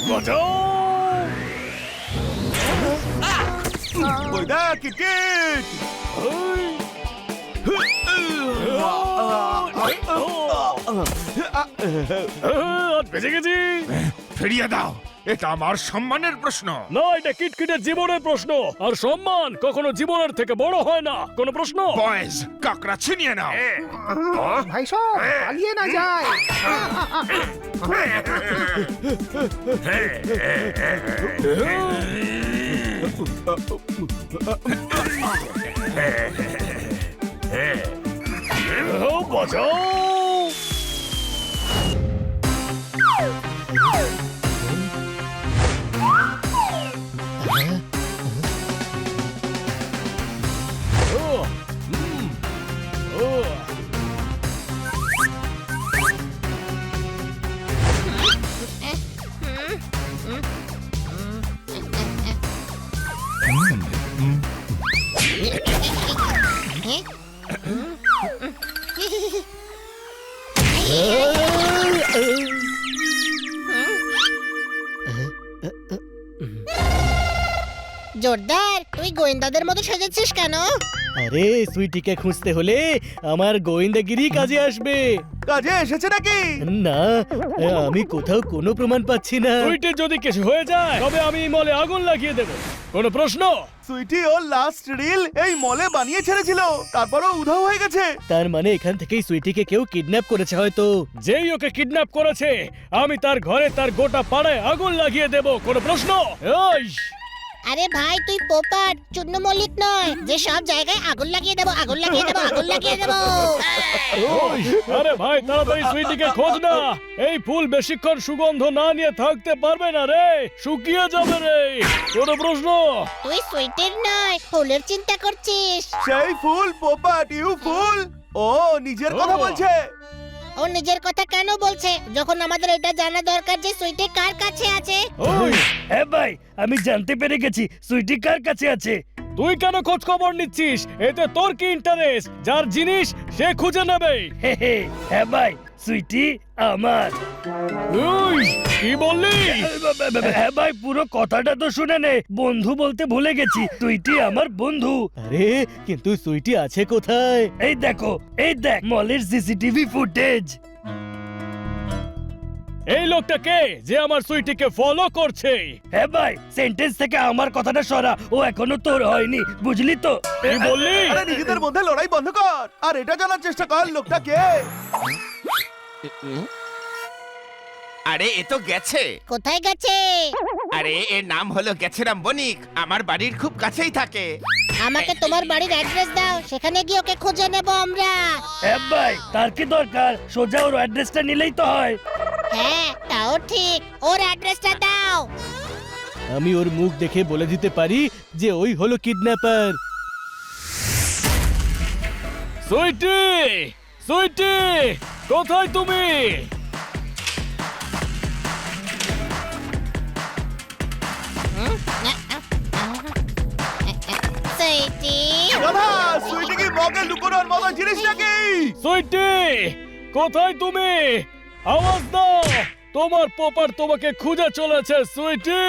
বাঁচাও! ওই দেখ কিটকিট! আজ বেঁচে গেছি। ফিরিয়ে দাও, এটা আমার সম্মানের প্রশ্ন। না, এটা কিটকিটের জীবনের প্রশ্ন, আর সম্মান কখনো জীবনের থেকে বড় হয় না। কোন প্রশ্ন? বয়েজ, কাকড়া ছিনিয়ে নাও। ভাই সব পালিয়ে না যায়। বাঁচাও! জোরদার, তুই গোয়েন্দাদের মতো সেজেছিস কেন? আরে সুইটিকে খুঁজতে হলে আমার গোয়েন্দাগিরি কাজে আসবে। কাজে এসেছে নাকি? না, আমি কোথাও কোনো প্রমাণ পাচ্ছি না। সুইটে যদি কিছু হয়ে যায় তবে আমি এই মলে আগুন লাগিয়ে দেব। কোনো প্রশ্ন? সুইটি ওর লাস্ট রিল এই মলে বানিয়ে ছেড়েছিল, তারপরও উধাও হয়ে গেছে। তার মানে এখান থেকেই সুইটিকে কেউ কিডন্যাপ করেছে হয়তো। যেই ওকে কিডন্যাপ করেছে আমি তার ঘরে তার গোটা পাড়ায় আগুন লাগিয়ে দেব। কোনো প্রশ্ন? এই! আরে ভাই, তুই পোপাট, চূর্ণ মল্লিক নয় যে সব জায়গায় আগুন লাগিয়ে দেবো, আগুন লাগিয়ে দেবো, আগুন লাগিয়ে দেবো। আরে ভাই, তাড়াতাড়ি সুইটিকে খোঁজ না। এই ফুল বেশিক্ষণ সুগন্ধ না নিয়ে থাকতে পারবে না রে, শুকিয়ে যাবে রে। কোনো প্রশ্ন? তুই সুইটের নয়, ফুলের চিন্তা করছিস। সেই ফুল পোপাট, ইউ ফুল। ও নিজের কথা বলছে। ও নিজের কথা কেন বলছে যখন আমাদের এটা জানা দরকার যে সুইটে কার কাছে আছে? ওই, হ্যাঁ ভাই, আমি জানতে পেরে গেছি সুইটি কার কাছে আছে। তুই কেন খোঁজ খবর নিচ্ছিস? এতে তোর কি ইন্টারেস্ট? যার জিনিস সে খুঁজে নেবে। হ্যাঁ ভাই, সুইটি আমার। উই, কি বললি? হ্যাঁ ভাই, পুরো কথাটা তো শুনে নে। বন্ধু বলতে ভুলে গেছি, সুইটি আমার বন্ধু। আরে কিন্তু সুইটি আছে কোথায়? এই দেখো, এই দেখ মলের সিসিটিভি ফুটেজ। এই লোকটা কে যে আমার সুইটিকে ফলো করছে? হ্যাঁ ভাই, সেন্টেন্স থেকে আমার কথাটা সরা, ও এখনো তোর হয়নি, বুঝলি তো? কি বললি? আরে নিজেদের মধ্যে লড়াই বন্ধ কর আর এটা জানার চেষ্টা কর লোকটা কে। আরে এ তো গেছে। কোথায় গেছে? আরে এর নাম হলো গেছেরাম বণিক, আমার বাড়ির খুব কাছেই থাকে। আমাকে তোমার বাড়ির অ্যাড্রেস দাও, সেখানে গিয়ে ওকে খুঁজে নেব আমরা। হ্যাঁ ভাই, তার কি দরকার? সোজা ওর অ্যাড্রেসটা নিলেই তো হয়। হ্যাঁ, তাও ঠিক, ওর অ্যাড্রেসটা দাও। আমি ওর মুখ দেখে বলে দিতে পারি যে ওই হলো কিডন্যাপার। সুইটি, সুইটি, কোথায় তুমি? সুইটি, দাদা, সুইটি কি মগে লুকোনোর মতো জিনিস নাকি? সুইটি, কোথায় তুমি? আওয়াজ দাও, তোমার পোপার তোমাকে খুঁজে চলেছে। সুইটি!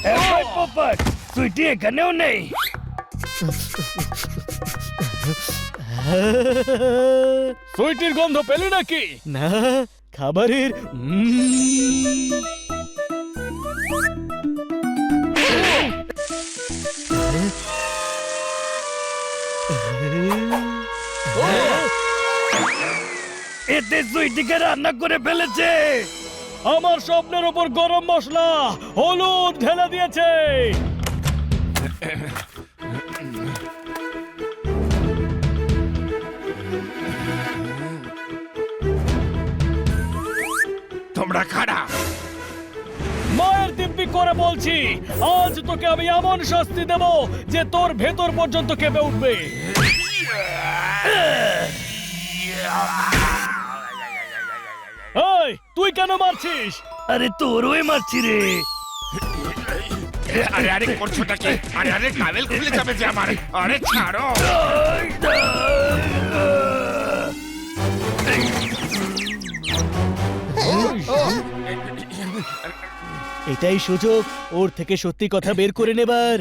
হ্যাঁ ভাই পপার, সুইটি এখানেও নেই। সুইটির গন্ধ পেলি নাকি? না, খাবারের এতে সুইটিকে রান্না করে ফেলেছে। আমার স্বপ্নের ওপর গরম মশলা হলুদ ঢেলে দিয়েছে। তোমরা কারা? মায়ের দিব্যি করে বলছি, আজ তোকে আমি এমন শাস্তি দেব যে তোর ভেতর পর্যন্ত কেঁপে উঠবে। এই, তুই কেন মারছিস? আরে তোরই মারছি রে। আরে আরে করছোটা কি? আরে আরে কাবেল খুলে যাবে যে আমার। আরে ছাড়ো। এটাই সুযোগ ওর থেকে সত্যি কথা বের করে নেবার।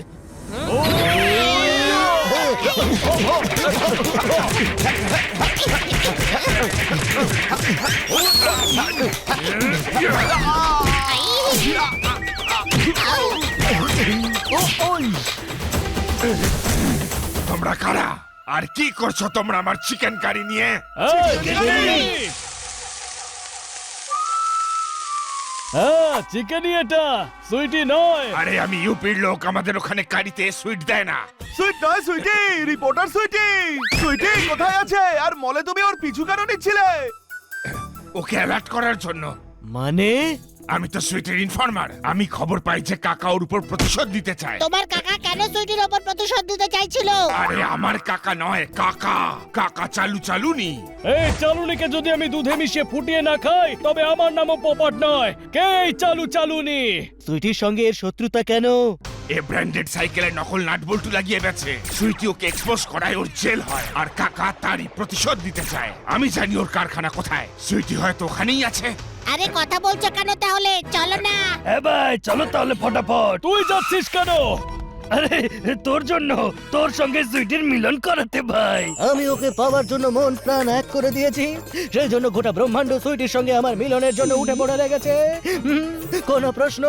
তোমরা কারা আর কি করছো তোমরা আমার চিকেন কারি নিয়ে? এই, চিকেনি! হ্যাঁ, চিকেনি এটা, সুইটি নয়। আরে আমি ইউপির লোক, আমাদের ওখানে কারিতে সুইট দেয় না। সুইট নয় সুইটি, রিপোর্টার সুইটি। সুইটি কোথায় আছে? আর মলে তুমি ওর পিছু কেন নিচ্ছিলে? ওকে অ্যালার্ট করার জন্য। মানে আমি তো সুইটের ইনফর্মার। আমি খবর পাই যে কাকা ওর উপর প্রতিশোধ দিতে চায়। তোমার কাকা কেন সুইটির ওপর প্রতিশোধ দিতে চাইছিল? আরে আমার কাকা নয়, কাকা। কাকা চালু চালুনি। এই চালুনিকে যদি আমি দুধে মিশিয়ে ফুটিয়ে না খাই তবে আমার নামও পপাট নয়। কে এই চালু চালুনি? সুইটির সঙ্গে এর শত্রুতা কেন? এ ব্র্যান্ডেড সাইকেলে নকল নাট বল্টু লাগিয়ে বেছে। সুইটি ওকে এক্সপোজ করায় ওর জেল হয়, আর কাকা তারই প্রতিশোধ দিতে চায়। আমি জানি ওর কারখানা কোথায়। সুইটি হয়তো ওখানেই আছে। আরে কথা বলছো কেন তাহলে? চলো না। হ্যাঁ ভাই, চলো তাহলে ফটাফট। তুই যাচ্ছিস কেন? আরে তোর জন্য, তোর সঙ্গে সুইটির মিলন করাতে ভাই। আমি ওকে পাওয়ার জন্য মন প্রাণ এক করে দিয়েছি, সেই জন্য গোটা ব্রহ্মাণ্ড সুইটির সঙ্গে আমার মিলনের জন্য উঠে পড়ে লেগেছে। কোনো প্রশ্ন?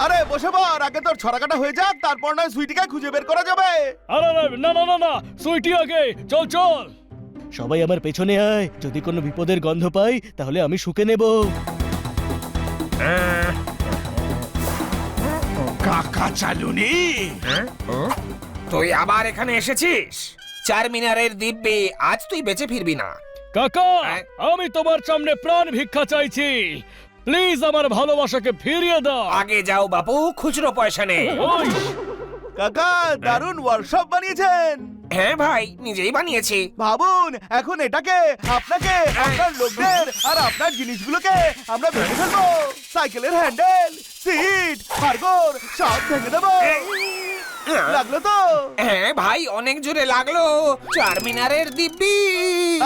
আরে বসে পড়, আগে তোর ছড়াকাটা হয়ে যাক, তারপর নয় সুইটিকে খুঁজে বের করা যাবে। আরে না না না না, সুইটি আগে, চল চল। সবাই আমার পেছনে আয়, যদি কোনো বিপদের গন্ধ পাই তাহলে আমি শুকে নেব। কাকা চালুনি। তুই আবার এখানে এসেছিস? চারমিনারের দিব্যি, আজ তুই বেঁচে ফিরবি না। কাকা, আমি তোমার সামনে প্রাণ ভিক্ষা চাইছি। প্লিজ আমার ভালোবাসাকে ফিরিয়ে দাও। আগে যাও বাপু, খুচরো পয়সা নেই। ওই, কাকা দারুণ ওয়ার্কশপ বানিয়েছেন। হ্যাঁ ভাই, নিজেই বানিয়েছি। ভাবুন এখন এটাকে, আপনাকে, আপনার লোকদের আর আপনার জিনিসগুলোকে আমরা ভেঙে ফেলবো। সাইকেলের হ্যান্ডেল, সিট, হারগোর সব ভেঙে দেবো। লাগলো তো? হ্যাঁ ভাই, অনেক জোরে লাগলো। চারমিনারের দিব্যি।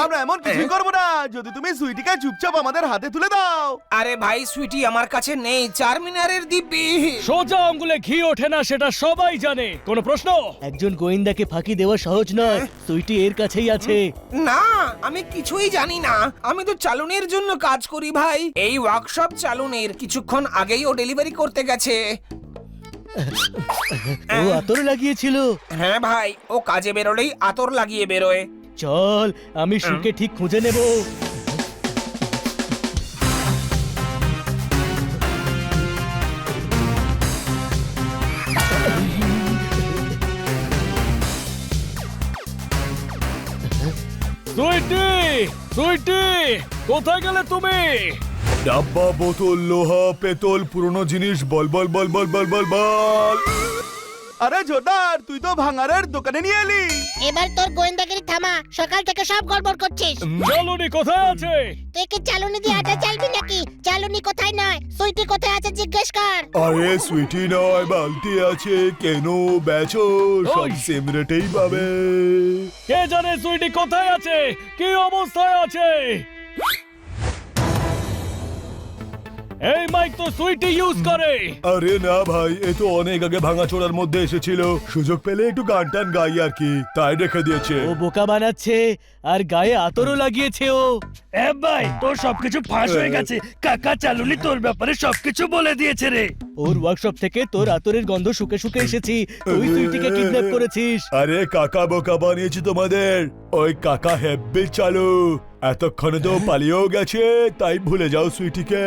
আমরা এমন কিছুই করবো না যদি তুমি সুইটিকে চুপচাপ আমাদের হাতে তুলে দাও। আরে ভাই, সুইটি আমার কাছে নেই। চারমিনারের দিব্যি। সোজা আঙ্গুলে ঘি ওঠে না, সেটা সবাই জানে। কোনো প্রশ্ন? একজন গোয়েন্দাকে ফাঁকি দেওয়া সহজ নয়, সুইটি এর কাছেই আছে। না, আমি কিছুই জানি না। আমি তো চালুনের জন্য কাজ করি ভাই। এই ওয়ার্কশপ চালুনের, কিছুক্ষণ আগেই ও ডেলিভারি করতে গেছে। ও আতর লাগিয়েছিল। হ্যাঁ ভাই, ও কাজে বেরোলেই আতর লাগিয়ে বেরোয়। চল, আমি শুকে ঠিক খুঁজে নেব। সুইটি, সুইটি, কোথায় গেলে তুমি? ডাব্বা, বোতল, লোহা, পেতল, পুরনো জিনিস, বল বল বল বল বল বল বল। আরে জোরদার, তুই তো ভাঙারের দোকানে নিয়ে এলি। এবার তোর গোয়েন্দাগিরি থামা। সকাল থেকে সব গড়বড় করছিস। চালুনি কোথায় আছে? তুই কি চালুনি দিয়ে আটা চালবি নাকি? চালুনি কোথায় নয়, সুইটি কোথায় আছে জিজ্ঞেস কর। আরে সুইটি নয়, বালতি আছে, কেন বেচো, সব ওই। সেম রেটেই পাবে। কে জানে সুইটি কোথায় আছে, কি অবস্থায় আছে? এই মাইক তো সুইটি ইউজ করে। আরে না ভাই, এ তো অনেক আগে ভাঙাচোরার মধ্যে এসেছিল, সুযোগ পেলে একটু গান টান গাই আর কি, তাই রেখে দিয়েছে। ও বোকা বানাচ্ছে, আর গায়ে আতরও লাগিয়েছে ও। এ ভাই, তোর সবকিছু ফাঁস হয়ে গেছে। কাকা চালুনি তোর ব্যাপারে সবকিছু বলে দিয়েছে রে। ওর ওয়ার্কশপ থেকে তোর আতরের গন্ধ শুকে শুকে এসেছি। তুই সুইটিকে কিডন্যাপ করেছিস। আরে কাকা বোকা বানিয়েছি তোমাদের। ওই কাকা হেব্বি চালু, এতক্ষণে তো পালিয়েও গেছে, তাই ভুলে যাও সুইটিকে।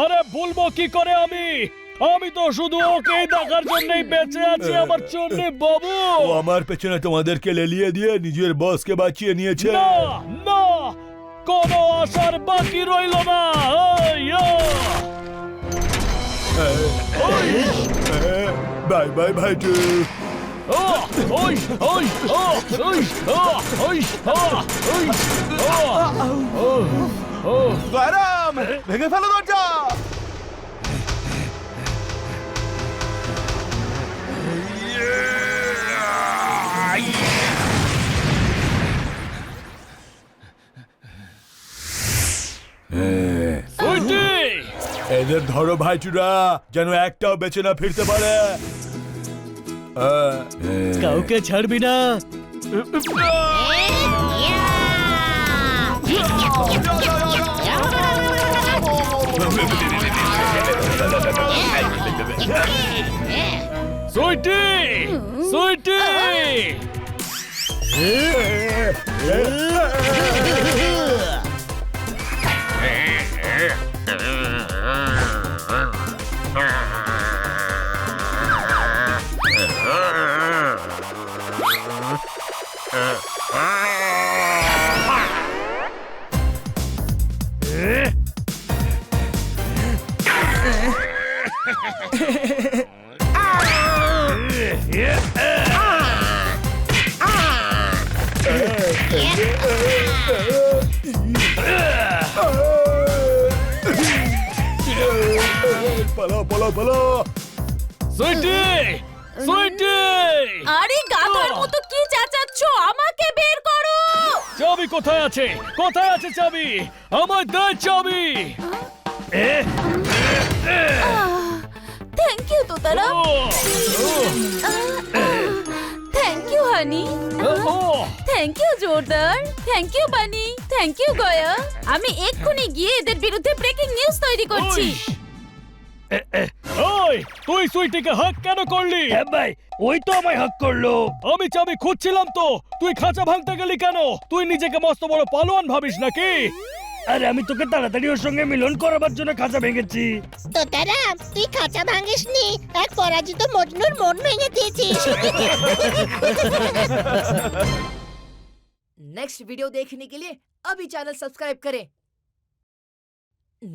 আরে ভুলবো কি করে আমি? আমি তো শুধু ওকে দেখার জন্যই বেঁচে আছি, আমার জন্য বাবু। ও আমার পেছনে তোমাদেরকে লেলিয়ে দিয়ে নিজের বসকে বাঁচিয়ে নিয়েছে। না না, কোনো আশার বাকি রইল না। Bye bye ভাইটু। গয়রাম, ভেঙে ফেলো দরজা। সুইটি, এদের ধরো ভাইচুরা, যেন একটাও বেঁচে না ফিরতে পারে। কাউকে ছাড়বি না। সুইটি, সুইটি, পালাও পালাও পালাও। সুইটি, সুইটি, আরে গাধার মতো কি চেঁচাচ্ছ? আমাকে বের করো! চাবি কোথায় আছে? কোথায় আছে চাবি? আমার দে চাবি। থ্যাংক ইউ তোতারা, ও, থ্যাংক ইউ হানি, ও, থ্যাংক ইউ জোরদার, thank you bunny, thank you গয়া। আমি এক্ষুনি গিয়ে এদের বিরুদ্ধে ব্রেকিং নিউজ তৈরি করছি। ওই, তুই সুইটিকে হাক কেন করলি? হ্যাঁ ভাই, ওই তো আমায় হাক করলো। আমি চাবি খুঁজছিলাম তো, তুই খাঁচা ভাঙতে গেলি কেন? তুই নিজেকে মস্ত বড় পালোয়ান ভাবিস নাকি? আরে আমি তোকে তাড়াতাড়ি ওর সঙ্গে মিলন করাবার জন্য খাঁচা ভেঙেছি। তোতারা, তুই খাঁচা ভাঙিসনি, এক পরাজিত মজনুর মন ভেঙে দিয়েছিস। नेक्स्ट वीडियो देखने के लिए अभी चैनल सब्सक्राइब करें।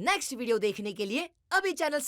नेक्स्ट वीडियो देखने के लिए अभी चैनल